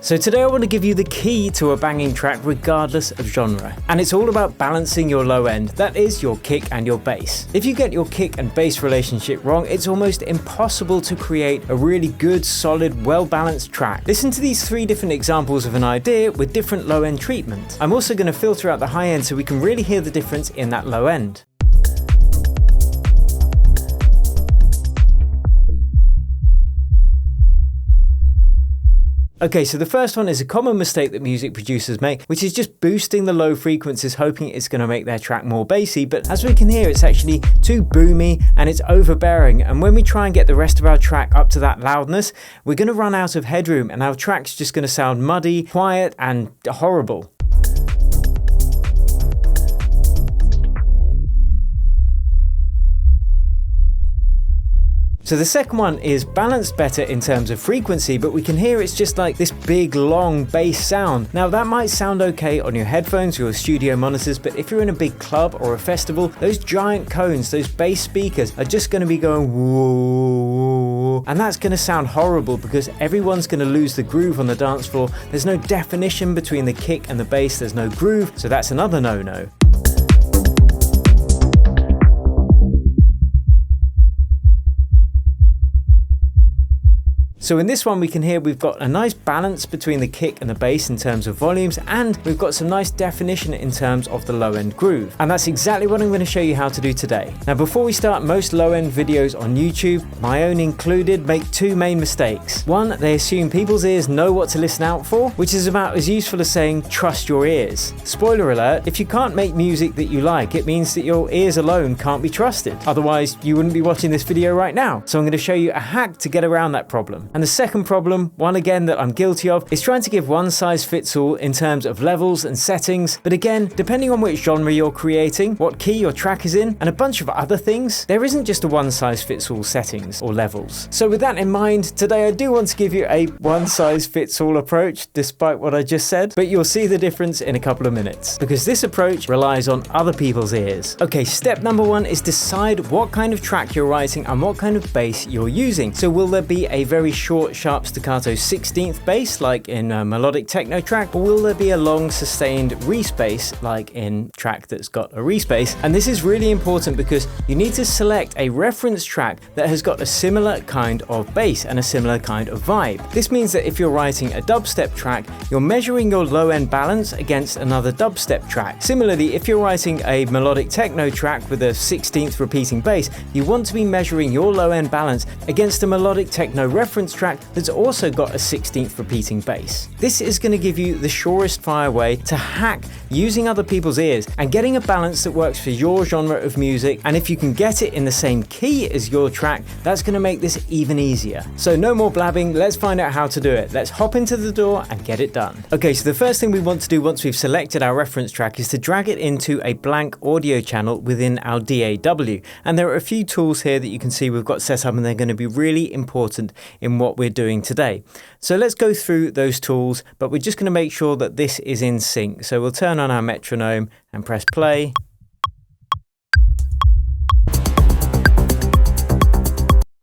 So today I want to give you the key to a banging track regardless of genre. And it's all about balancing your low end, that is your kick and your bass. If you get your kick and bass relationship wrong, it's almost impossible to create a really good, solid, well-balanced track. Listen to these 3 different examples of an idea with different low end treatment. I'm also going to filter out the high end so we can really hear the difference in that low end. Okay, so the first one is a common mistake that music producers make, which is just boosting the low frequencies hoping it's going to make their track more bassy, but as we can hear, it's actually too boomy and it's overbearing, and when we try and get the rest of our track up to that loudness, we're going to run out of headroom and our track's just going to sound muddy, quiet and horrible. So the second one is balanced better in terms of frequency, but we can hear it's just like this big long bass sound. Now that might sound okay on your headphones or your studio monitors, but if you're in a big club or a festival, those giant cones, those bass speakers are just going to be going whoa, and that's going to sound horrible because everyone's going to lose the groove on the dance floor. There's no definition between the kick and the bass, there's no groove, so that's another no-no. So in this one we can hear we've got a nice balance between the kick and the bass in terms of volumes, and we've got some nice definition in terms of the low end groove. And that's exactly what I'm going to show you how to do today. Now before we start, most low end videos on YouTube, my own included, make 2 main mistakes. One, they assume people's ears know what to listen out for, which is about as useful as saying trust your ears. Spoiler alert, if you can't make music that you like, it means that your ears alone can't be trusted. Otherwise you wouldn't be watching this video right now. So I'm going to show you a hack to get around that problem. And the second problem, one again that I'm guilty of, is trying to give one size fits all in terms of levels and settings. But again, depending on which genre you're creating, what key your track is in, and a bunch of other things, there isn't just a one size fits all settings or levels. So with that in mind, today I do want to give you a one size fits all approach, despite what I just said, but you'll see the difference in a couple of minutes, because this approach relies on other people's ears. Okay, step number 1 is decide what kind of track you're writing and what kind of bass you're using. So will there be a very short, sharp staccato 16th bass like in a melodic techno track, or will there be a long sustained respace like in track that's got a respace? And this is really important because you need to select a reference track that has got a similar kind of bass and a similar kind of vibe. This means that if you're writing a dubstep track, you're measuring your low end balance against another dubstep track. Similarly, if you're writing a melodic techno track with a 16th repeating bass, you want to be measuring your low end balance against a melodic techno reference track that's also got a 16th repeating bass. This is going to give you the surest fire way to hack using other people's ears and getting a balance that works for your genre of music, and if you can get it in the same key as your track, that's going to make this even easier. So no more blabbing, let's find out how to do it. Let's hop into the door and get it done. Okay, so the first thing we want to do once we've selected our reference track is to drag it into a blank audio channel within our DAW, and there are a few tools here that you can see we've got set up, and they're going to be really important in what we're doing today. So let's go through those tools, but we're just going to make sure that this is in sync. So we'll turn on our metronome and press play.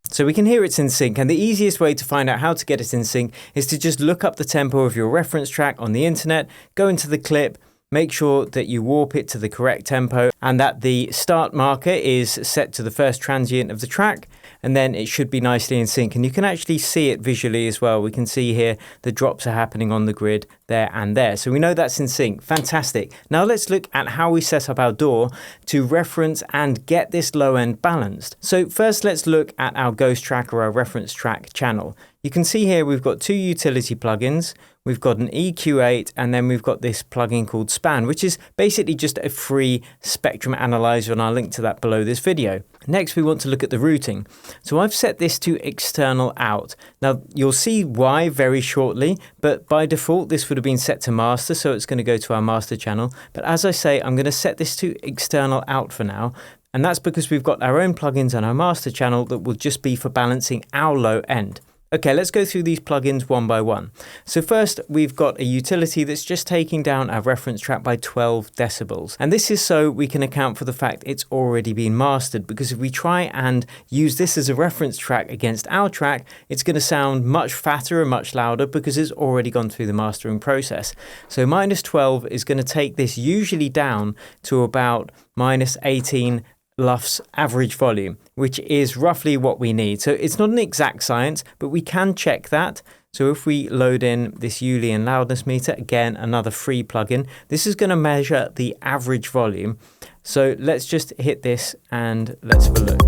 So we can hear it's in sync, and the easiest way to find out how to get it in sync is to just look up the tempo of your reference track on the internet, go into the clip, make sure that you warp it to the correct tempo and that the start marker is set to the first transient of the track, and then it should be nicely in sync. And you can actually see it visually as well. We can see here the drops are happening on the grid there and there. So we know that's in sync. Fantastic. Now let's look at how we set up our DAW to reference and get this low end balanced. So first let's look at our ghost track or our reference track channel. You can see here we've got 2 utility plugins. We've got an EQ8, and then we've got this plugin called Span, which is basically just a free spectrum analyzer, and I'll link to that below this video. Next, we want to look at the routing. So I've set this to external out. Now you'll see why very shortly, but by default this would have been set to master, so it's going to go to our master channel. But as I say, I'm going to set this to external out for now. And that's because we've got our own plugins on our master channel that will just be for balancing our low end. Okay, let's go through these plugins one by one. So first, we've got a utility that's just taking down our reference track by 12 decibels. And this is so we can account for the fact it's already been mastered, because if we try and use this as a reference track against our track, it's going to sound much fatter and much louder because it's already gone through the mastering process. So minus 12 is going to take this usually down to about minus 18 LUFS average volume, which is roughly what we need. So it's not an exact science, but we can check that. So if we load in this Julian loudness meter, again, another free plugin, this is going to measure the average volume. So let's just hit this and let's have a look.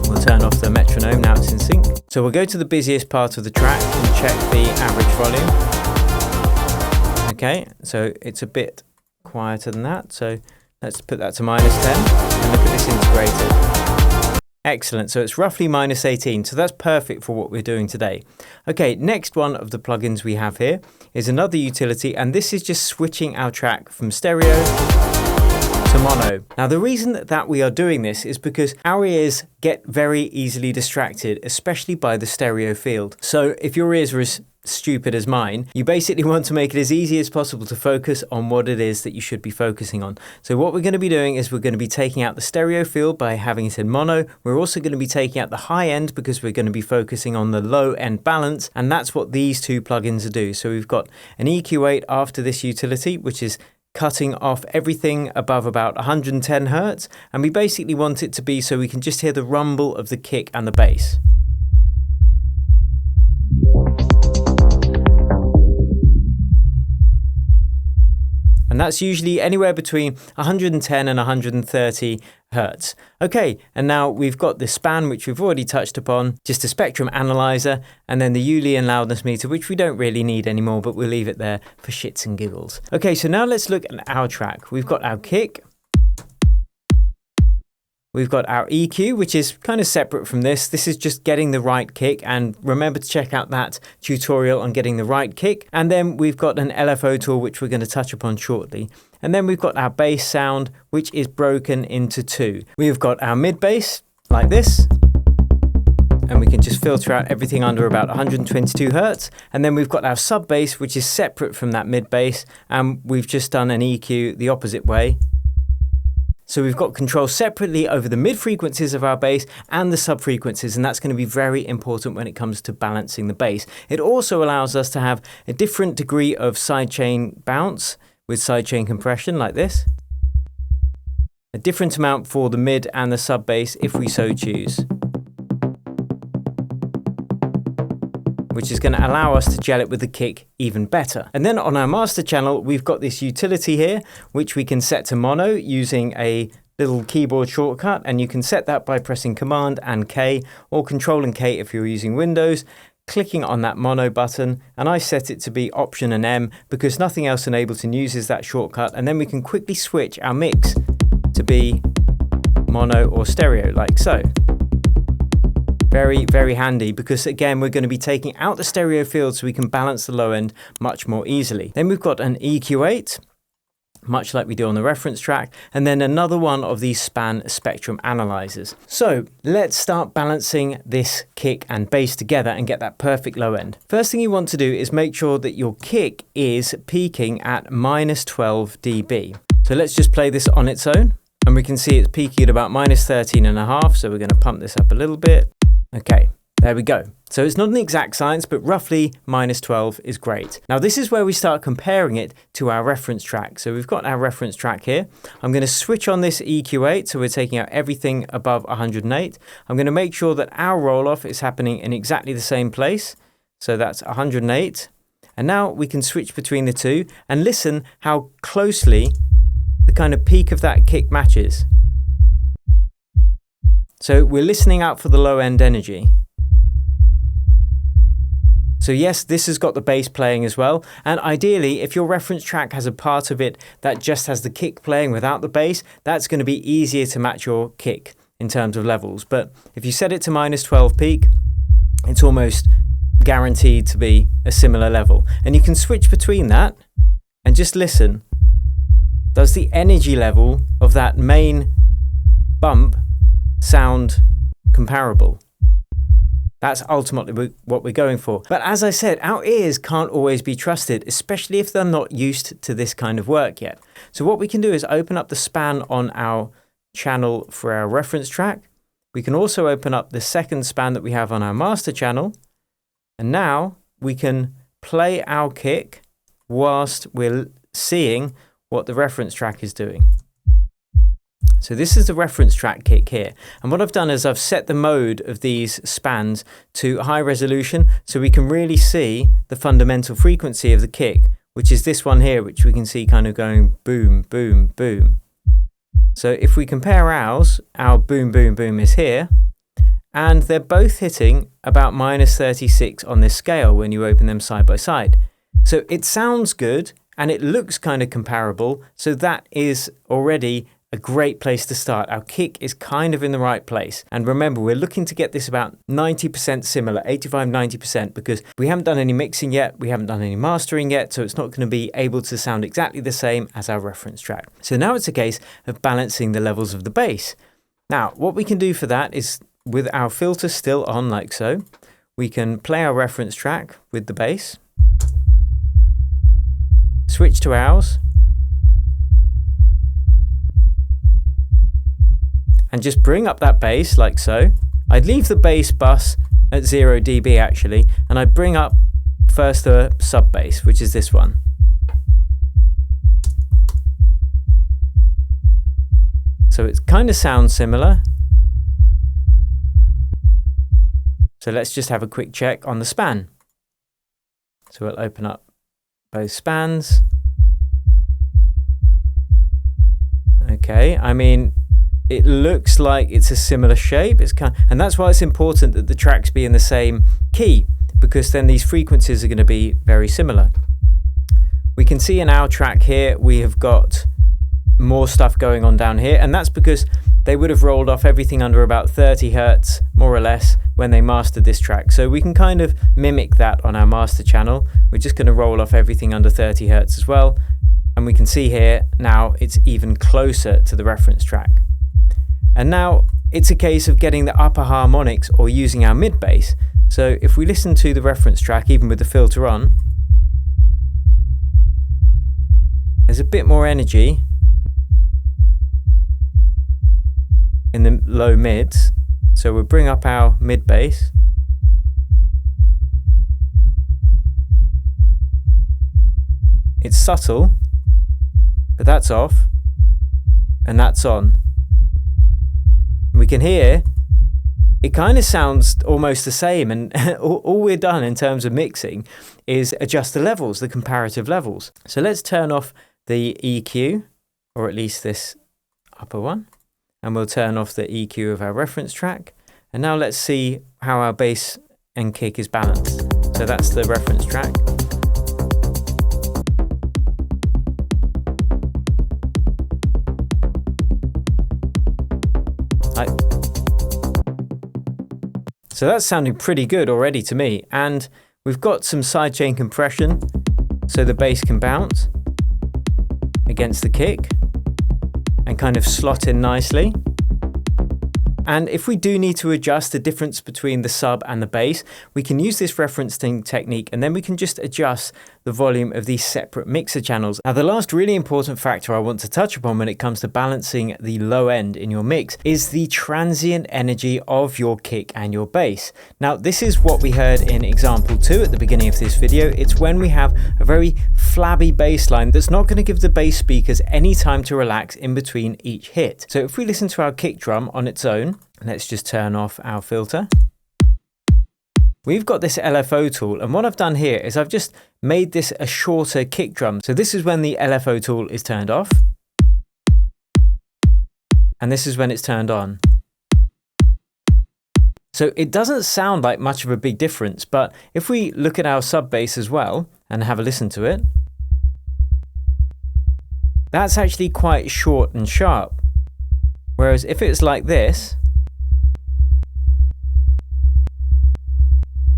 We'll turn off the metronome, now it's in sync. So we'll go to the busiest part of the track and check the average volume. Okay, so it's a bit quieter than that. So let's put that to minus 10 and look at this integrated. Excellent, so it's roughly minus 18, so that's perfect for what we're doing today. Okay, next one of the plugins we have here is another utility, and this is just switching our track from stereo to mono. Now the reason that we are doing this is because our ears get very easily distracted, especially by the stereo field. So if your ears are as stupid as mine, you basically want to make it as easy as possible to focus on what it is that you should be focusing on. So what we're going to be doing is we're going to be taking out the stereo field by having it in mono. We're also going to be taking out the high end because we're going to be focusing on the low end balance, and that's what these two plugins do. So we've got an EQ8 after this utility, which is cutting off everything above about 110 hertz, and we basically want it to be so we can just hear the rumble of the kick and the bass. And that's usually anywhere between 110 and 130 hertz. Okay, and now we've got the span, which we've already touched upon, just a spectrum analyzer, and then the Julian loudness meter, which we don't really need anymore, but we'll leave it there for shits and giggles. Okay, so now let's look at our track. We've got our kick. We've got our EQ, which is kind of separate from this. This is just getting the right kick, and remember to check out that tutorial on getting the right kick. And then we've got an LFO tool, which we're going to touch upon shortly. And then we've got our bass sound, which is broken into two. We've got our mid bass like this, and we can just filter out everything under about 122 hertz. And then we've got our sub bass, which is separate from that mid bass, and we've just done an EQ the opposite way. So we've got control separately over the mid frequencies of our bass and the sub frequencies, and that's going to be very important when it comes to balancing the bass. It also allows us to have a different degree of sidechain bounce with sidechain compression like this. A different amount for the mid and the sub bass if we so choose, which is going to allow us to gel it with the kick even better. And then on our master channel, we've got this utility here, which we can set to mono using a little keyboard shortcut, and you can set that by pressing Command and K or Control and K if you're using Windows, clicking on that mono button, and I set it to be Option and M because nothing else in Ableton uses that shortcut, and then we can quickly switch our mix to be mono or stereo like so. Very, very handy because again, we're going to be taking out the stereo field so we can balance the low end much more easily. Then we've got an EQ8, much like we do on the reference track, and then another one of these span spectrum analyzers. So let's start balancing this kick and bass together and get that perfect low end. First thing you want to do is make sure that your kick is peaking at minus 12 dB. So let's just play this on its own, and we can see it's peaking at about minus 13.5. So we're going to pump this up a little bit. Okay, there we go. So it's not an exact science, but roughly minus 12 is great. Now this is where we start comparing it to our reference track. So we've got our reference track here. I'm going to switch on this EQ8, so we're taking out everything above 108. I'm going to make sure that our roll-off is happening in exactly the same place. So that's 108. And now we can switch between the two and listen how closely the kind of peak of that kick matches. So we're listening out for the low end energy. So yes, this has got the bass playing as well. And ideally, if your reference track has a part of it that just has the kick playing without the bass, that's going to be easier to match your kick in terms of levels. But if you set it to minus 12 peak, it's almost guaranteed to be a similar level. And you can switch between that and just listen. Does the energy level of that main bump sound comparable? That's ultimately what we're going for. But as I said, our ears can't always be trusted, especially if they're not used to this kind of work yet. So what we can do is open up the span on our channel for our reference track. We can also open up the second span that we have on our master channel. And now we can play our kick whilst we're seeing what the reference track is doing. So this is the reference track kick here. And what I've done is I've set the mode of these spans to high resolution so we can really see the fundamental frequency of the kick, which is this one here, which we can see kind of going boom, boom, boom. So if we compare ours, our boom, boom, boom is here, and they're both hitting about -36 on this scale when you open them side by side. So it sounds good and it looks kind of comparable. So that is already a great place to start. Our kick is kind of in the right place. And remember, we're looking to get this about 90% similar, 85-90%, because we haven't done any mixing yet, we haven't done any mastering yet, so it's not going to be able to sound exactly the same as our reference track. So now it's a case of balancing the levels of the bass. Now, what we can do for that is, with our filter still on like so, we can play our reference track with the bass, switch to ours, and just bring up that bass like so. I'd leave the bass bus at 0 dB actually, and I bring up first the sub bass, which is this one. So it kind of sounds similar. So let's just have a quick check on the span. So we'll open up both spans. Okay, I mean, it looks like it's a similar shape. And that's why it's important that the tracks be in the same key, because then these frequencies are going to be very similar. We can see in our track here, we have got more stuff going on down here, and that's because they would have rolled off everything under about 30 Hertz, more or less, when they mastered this track. So we can kind of mimic that on our master channel. We're just going to roll off everything under 30 Hertz as well. And we can see here now it's even closer to the reference track. And now it's a case of getting the upper harmonics or using our mid bass. So if we listen to the reference track, even with the filter on, there's a bit more energy in the low mids. So we'll bring up our mid bass. It's subtle, but that's off and that's on. We can hear it kind of sounds almost the same, and all we're done in terms of mixing is adjust the levels, the comparative levels. So let's turn off the EQ, or at least this upper one, and we'll turn off the EQ of our reference track. And now let's see how our bass and kick is balanced. So that's the reference track. So that's sounding pretty good already to me. And we've got some sidechain compression so the bass can bounce against the kick and kind of slot in nicely. And if we do need to adjust the difference between the sub and the bass, we can use this referencing technique, and then we can just adjust the volume of these separate mixer channels. Now, the last really important factor I want to touch upon when it comes to balancing the low end in your mix is the transient energy of your kick and your bass. Now, this is what we heard in example 2 at the beginning of this video. It's when we have a very flabby bass line that's not going to give the bass speakers any time to relax in between each hit. So if we listen to our kick drum on its own, let's just turn off our filter. We've got this LFO tool, and what I've done here is I've just made this a shorter kick drum. So this is when the LFO tool is turned off, and this is when it's turned on. So it doesn't sound like much of a big difference, but if we look at our sub bass as well and have a listen to it, that's actually quite short and sharp. Whereas if it's like this,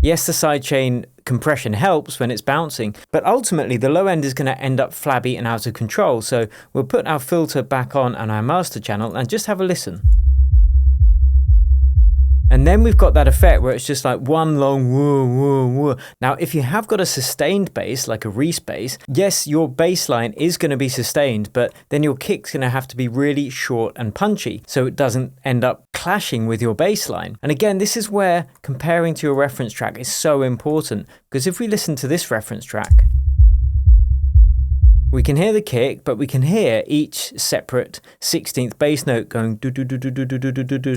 yes, the sidechain compression helps when it's bouncing, but ultimately the low end is going to end up flabby and out of control. So we'll put our filter back on our master channel and just have a listen. And And then we've got that effect where it's just like one long woo, woo, woo. Now, if you have got a sustained bass, like a Reese bass, yes, your bass line is going to be sustained, but then your kick's going to have to be really short and punchy so it doesn't end up clashing with your bass line. And again, this is where comparing to your reference track is so important, because if we listen to this reference track, we can hear the kick, but we can hear each separate 16th bass note going do do do do do do do do do.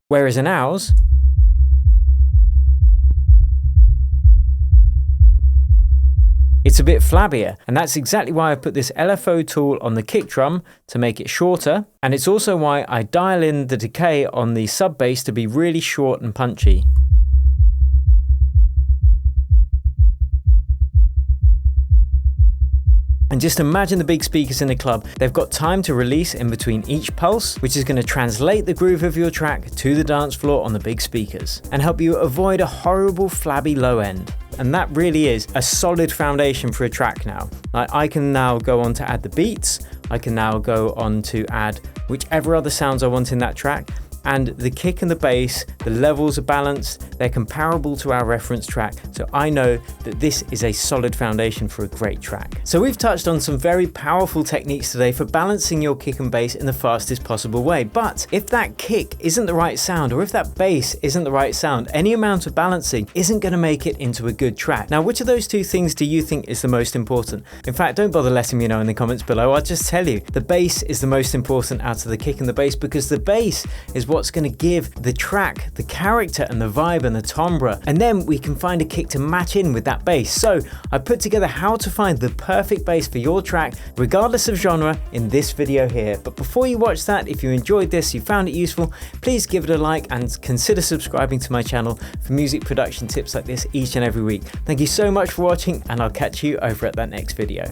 Whereas in ours, it's a bit flabbier, and that's exactly why I put this LFO tool on the kick drum to make it shorter, and it's also why I dial in the decay on the sub bass to be really short and punchy. And just imagine the big speakers in the club. They've got time to release in between each pulse, which is going to translate the groove of your track to the dance floor on the big speakers and help you avoid a horrible flabby low end. And that really is a solid foundation for a track now. I can now go on to add the beats. I can now go on to add whichever other sounds I want in that track. And the kick and the bass, the levels are balanced, they're comparable to our reference track, so I know that this is a solid foundation for a great track. So we've touched on some very powerful techniques today for balancing your kick and bass in the fastest possible way, but if that kick isn't the right sound, or if that bass isn't the right sound, any amount of balancing isn't going to make it into a good track. Now, which of those two things do you think is the most important? In fact, don't bother letting me know in the comments below, I'll just tell you, the bass is the most important out of the kick and the bass, because the bass is what's going to give the track the character and the vibe and the timbre, and then we can find a kick to match in with that bass. So I put together how to find the perfect bass for your track regardless of genre in this video here. But before you watch that, if you enjoyed this, you found it useful, please give it a like and consider subscribing to my channel for music production tips like this each and every week. Thank you so much for watching, and I'll catch you over at that next video.